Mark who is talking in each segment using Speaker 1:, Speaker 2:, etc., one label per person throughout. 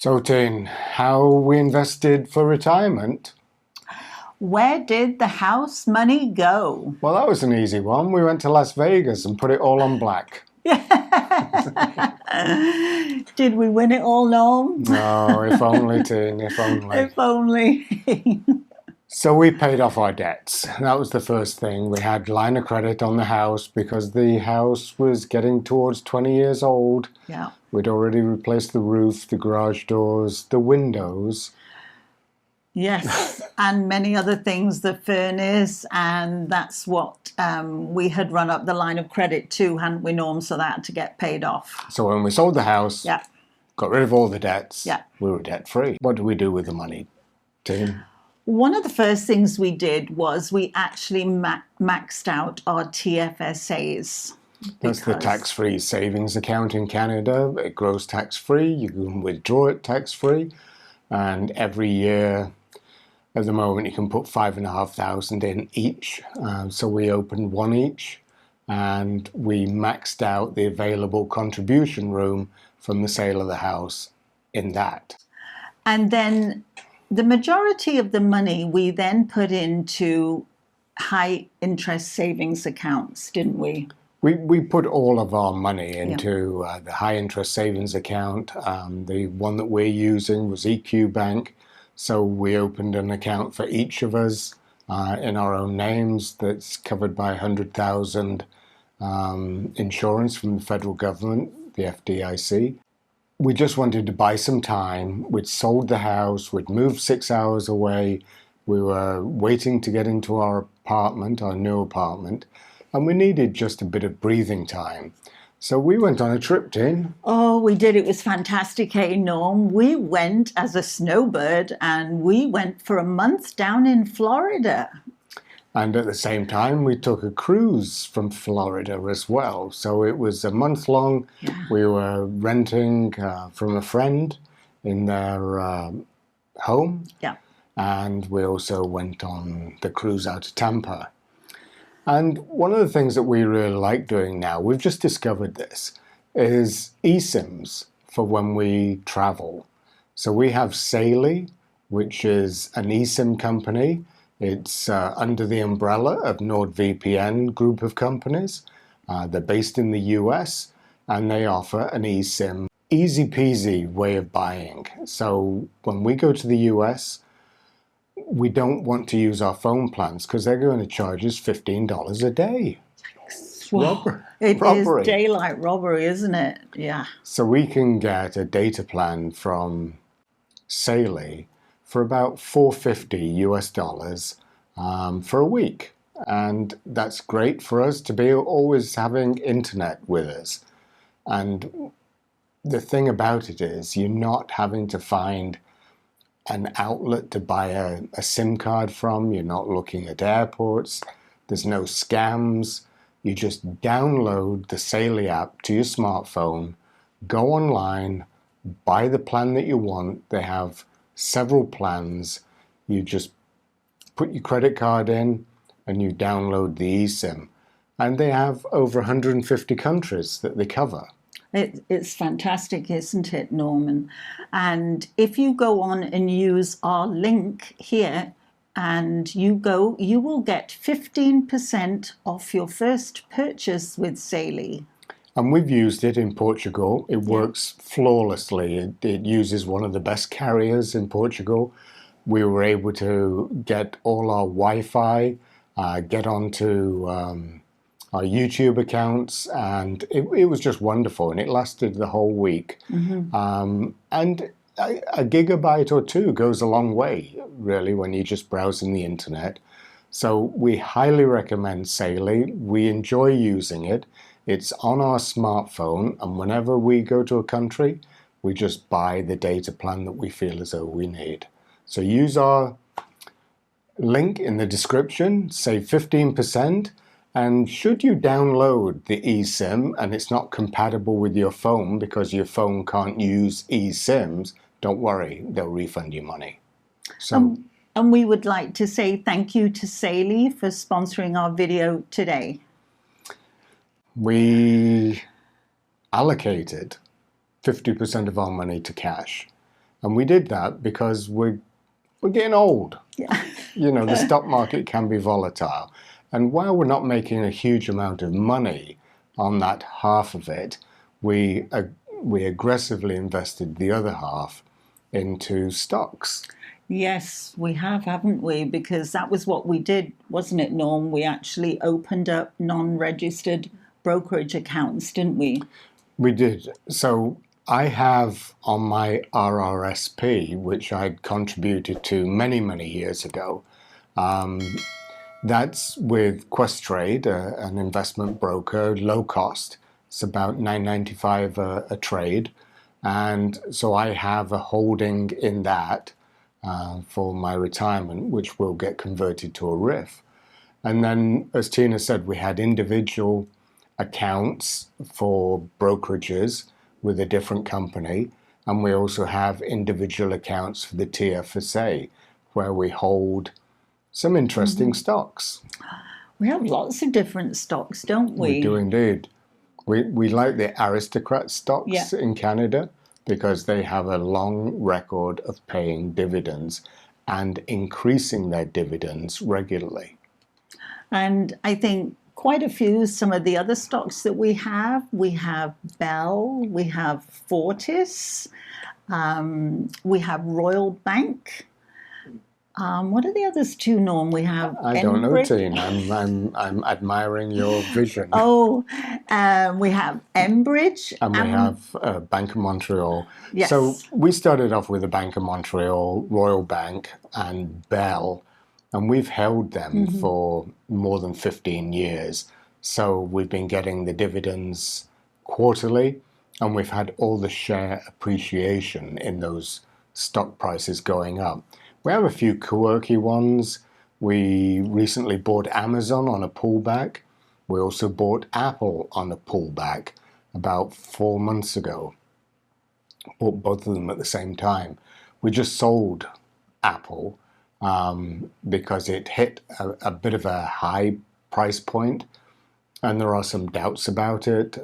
Speaker 1: So, Tin, how we invested for retirement?
Speaker 2: Where did the house money go?
Speaker 1: Well, that was an easy one. We went to Las Vegas and put it all on black.
Speaker 2: Did we win it all, Norm?
Speaker 1: Oh, if only, Tin, if only.
Speaker 2: If only.
Speaker 1: So we paid off our debts. That was the first thing. We had line of credit on the house because the house was getting towards 20 years old.
Speaker 2: Yeah.
Speaker 1: We'd already replaced the roof, the garage doors, the windows.
Speaker 2: Yes, and many other things, the furnace, and that's what we had run up the line of credit to, hadn't we, Norm? So that had to get paid off.
Speaker 1: So when we sold the house,
Speaker 2: Yeah.
Speaker 1: got rid of all the debts,
Speaker 2: Yeah.
Speaker 1: we were debt free. What do we do with the money, Tin?
Speaker 2: One of the first things we did was we actually maxed out our TFSAs.
Speaker 1: That's the tax-free savings account in Canada. It grows tax-free. You can withdraw it tax-free. And every year, at the moment, you can put 5,500 in each. So we opened one each, and we maxed out the available contribution room from the sale of the house in that.
Speaker 2: And then the majority of the money we then put into high interest savings accounts, didn't we?
Speaker 1: We put all of our money into the high interest savings account. The one that we're using was EQ Bank. So we opened an account for each of us in our own names that's covered by 100,000 insurance from the federal government, the FDIC. We just wanted to buy some time. We'd sold the house. We'd moved 6 hours away. We were waiting to get into our apartment, our new apartment. And we needed just a bit of breathing time. So we went on a trip, Tin.
Speaker 2: Oh, we did. It was fantastic, hey, Norm. We went as a snowbird and we went for a month down in Florida.
Speaker 1: And at the same time, we took a cruise from Florida as well. So it was a month long.
Speaker 2: Yeah.
Speaker 1: We were renting from a friend in their home.
Speaker 2: Yeah.
Speaker 1: And we also went on the cruise out to Tampa. And one of the things that we really like doing now, we've just discovered this, is eSIMs for when we travel. So we have Saily, which is an eSIM company. It's under the umbrella of NordVPN group of companies. They're based in the US, and they offer an eSIM, easy peasy way of buying. So when we go to the US, we don't want to use our phone plans because they're going to charge us $15 a day.
Speaker 2: It is daylight robbery, isn't it? Yeah.
Speaker 1: So we can get a data plan from Saily for about $450 US for a week. And that's great for us to be always having internet with us. And the thing about it is you're not having to find an outlet to buy a SIM card from. You're not looking at airports. There's no scams. You just download the Saily app to your smartphone, go online, buy the plan that you want. They have several plans. You just put your credit card in and you download the eSIM. And they have over 150 countries that they cover.
Speaker 2: It's fantastic, isn't it, Norman? And if you go on and use our link here and you will get 15% off your first purchase with Saily.
Speaker 1: And we've used it in Portugal. It works flawlessly. It uses one of the best carriers in Portugal. We were able to get all our Wi-Fi, get onto our YouTube accounts, and it was just wonderful, and it lasted the whole week. And a gigabyte or two goes a long way, really, when you're just browsing the internet. So we highly recommend Saily. We enjoy using it. It's on our smartphone, and whenever we go to a country, we just buy the data plan that we feel as though we need. So use our link in the description, save 15%. And should you download the eSIM and it's not compatible with your phone because your phone can't use eSIMs, don't worry, they'll refund you money. So,
Speaker 2: and we would like to say thank you to Saily for sponsoring our video today.
Speaker 1: We allocated 50% of our money to cash. And we did that because we're getting old.
Speaker 2: Yeah.
Speaker 1: The stock market can be volatile. And while we're not making a huge amount of money on that half of it, we aggressively invested the other half into stocks.
Speaker 2: Yes, we have, haven't we? Because that was what we did, wasn't it, Norm? We actually opened up non-registered brokerage accounts, didn't we?
Speaker 1: We did. So I have on my RRSP, which I contributed to many, many years ago. That's with Questrade, an investment broker, low cost. It's about $9.95 a trade. And so I have a holding in that for my retirement, which will get converted to a RIF. And then, as Tina said, we had individual accounts for brokerages with a different company. And we also have individual accounts for the TFSA, where we hold some interesting stocks.
Speaker 2: We have lots of different stocks, don't we?
Speaker 1: We do indeed. We like the aristocrat stocks in Canada because they have a long record of paying dividends and increasing their dividends regularly.
Speaker 2: And I think quite a few, some of the other stocks that we have Bell, we have Fortis, we have Royal Bank. What are the others two, Norm? We have
Speaker 1: I don't know, Tina. I'm admiring your vision.
Speaker 2: Oh, we have Enbridge.
Speaker 1: And we have Bank of Montreal.
Speaker 2: Yes.
Speaker 1: So we started off with the Bank of Montreal, Royal Bank, and Bell, and we've held them for more than 15 years. So we've been getting the dividends quarterly, and we've had all the share appreciation in those stock prices going up. We have a few quirky ones. We recently bought Amazon on a pullback. We also bought Apple on a pullback about 4 months ago. Bought both of them at the same time. We just sold Apple because it hit a bit of a high price point, and there are some doubts about it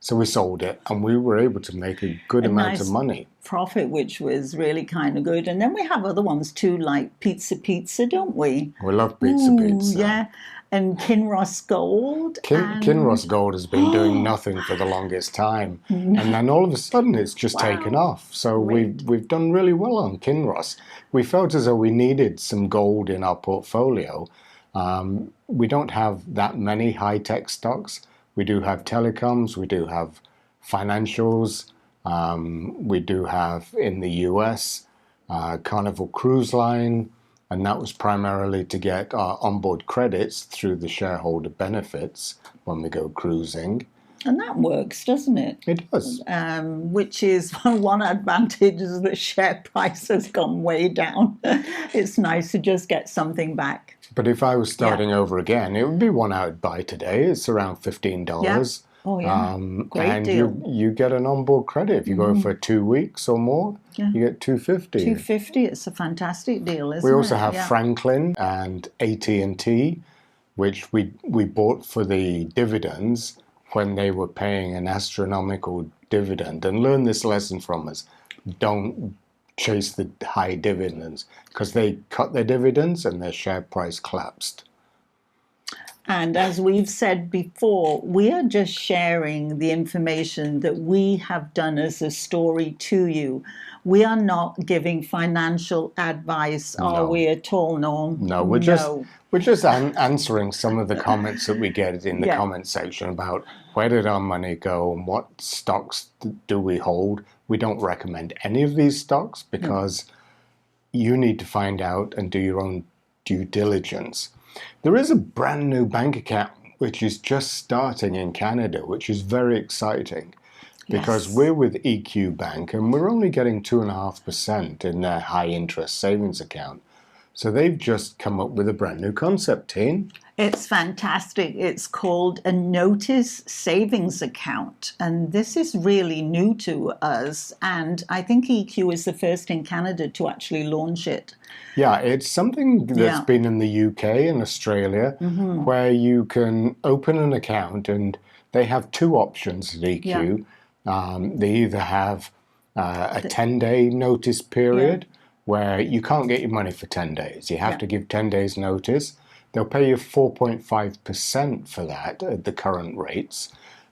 Speaker 1: so we sold it, and we were able to make a good amount of money.
Speaker 2: Profit, which was really kind of good. And then we have other ones too, like Pizza, don't we?
Speaker 1: We love Pizza.
Speaker 2: Yeah. And Kinross Gold.
Speaker 1: Kinross Gold has been doing nothing for the longest time. And then all of a sudden it's just taken off. So we've done really well on Kinross. We felt as though we needed some gold in our portfolio. We don't have that many high-tech stocks. We do have telecoms, we do have financials, we do have in the US Carnival Cruise Line, and that was primarily to get our onboard credits through the shareholder benefits when we go cruising.
Speaker 2: And that works, doesn't it?
Speaker 1: It does.
Speaker 2: Which is one advantage is the share price has gone way down. It's nice to just get something back.
Speaker 1: But if I was starting over again, it would be one I would buy today. It's around $15.
Speaker 2: Yeah. Oh, yeah. Great
Speaker 1: and
Speaker 2: deal.
Speaker 1: you get an onboard credit. If you go for 2 weeks or more, you get $250.
Speaker 2: $250. It's a fantastic deal, isn't it?
Speaker 1: We also have Franklin and AT&T, which we bought for the dividends when they were paying an astronomical dividend. And learn this lesson from us. Don't chase the high dividends because they cut their dividends and their share price collapsed.
Speaker 2: And as we've said before, we are just sharing the information that we have done as a story to you. We are not giving financial advice, are we at all, Norm?
Speaker 1: No, we're just answering some of the comments that we get in the comment section about where did our money go and what stocks do we hold. We don't recommend any of these stocks because you need to find out and do your own due diligence. There is a brand new bank account which is just starting in Canada, which is very exciting because we're with EQ Bank and we're only getting 2.5% in their high interest savings account. So they've just come up with a brand new concept, Teen.
Speaker 2: It's fantastic. It's called a notice savings account. And this is really new to us. And I think EQ is the first in Canada to actually launch it.
Speaker 1: Yeah, it's something that's been in the UK and Australia where you can open an account and they have two options at EQ. They either have a 10-day notice period where you can't get your money for 10 days. You have to give 10 days notice. They'll pay you 4.5% for that at the current rates.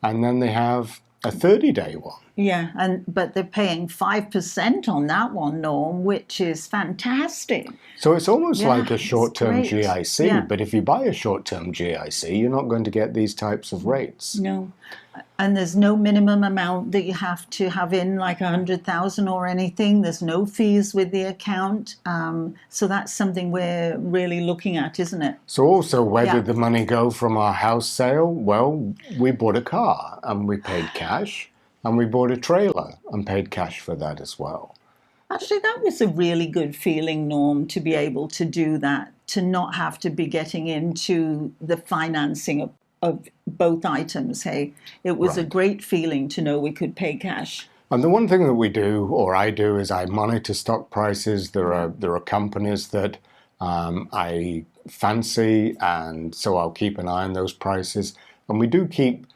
Speaker 1: And then they have a 30-day one.
Speaker 2: Yeah, but they're paying 5% on that one, Norm, which is fantastic.
Speaker 1: So it's almost like a
Speaker 2: it's
Speaker 1: short-term
Speaker 2: great.
Speaker 1: GIC,
Speaker 2: Yeah.
Speaker 1: but if you buy a short-term GIC, you're not going to get these types of rates.
Speaker 2: No. And there's no minimum amount that you have to have in, like 100,000 or anything. There's no fees with the account. So that's something we're really looking at, isn't it?
Speaker 1: So also, where did the money go from our house sale? Well, we bought a car and we paid cash, and we bought a trailer and paid cash for that as well.
Speaker 2: Actually, that was a really good feeling, Norm, to be able to do that, to not have to be getting into the financing of both items. Hey, it was a great feeling to know we could pay cash.
Speaker 1: And the one thing that we do, or I do, is I monitor stock prices. There are companies that I fancy, and so I'll keep an eye on those prices. And we do keep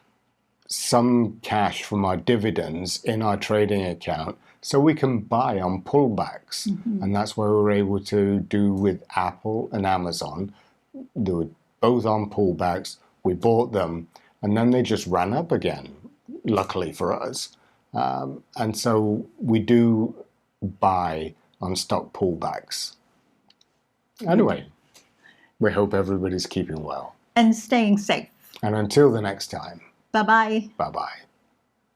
Speaker 1: some cash from our dividends in our trading account so we can buy on pullbacks. And that's what we were able to do with Apple and Amazon. They were both on pullbacks. We bought them, and then they just ran up again, luckily for us. And so we do buy on stock pullbacks. Anyway, we hope everybody's keeping well.
Speaker 2: And staying safe.
Speaker 1: And until the next time.
Speaker 2: Bye-bye.
Speaker 1: Bye-bye.